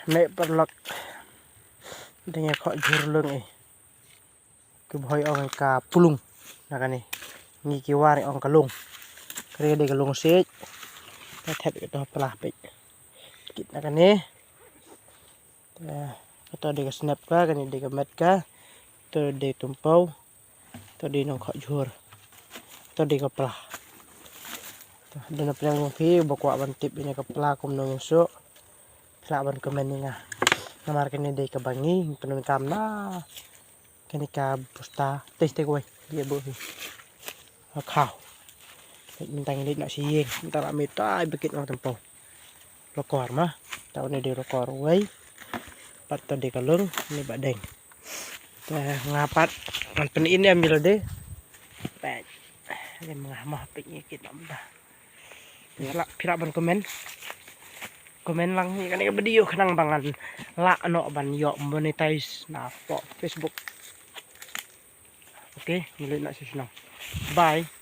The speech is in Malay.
Nek perlak dengan kok jurlung ke boy ong ka pulung nakani ngi ki wari ong kalung kre de kalung sej ta thet to pelah pe kit nakani to de snap ka kani de met ka to de tumpau to de nong kok jur to de ka pelah de na prang phi bokwa ban tip ini ka pelah kum nong so pelah ban komen ni nga namar kani de ka bangi penun kam na kani ka pusta teste ko dia bo khao mình tăng lên lại xì chúng ta làm mệt tai bực nó tầm bầu lo cỏ mà tao này đều lo cỏ ấy bắt tao để cả lưng này bạn đỉnh ngapat man penin em bilo deh bad em ngamah pikir kita dah pira ban komen lang ni kan video kenang bangan la no ban yo monetize na po Facebook. Oke, milik nak sih bye.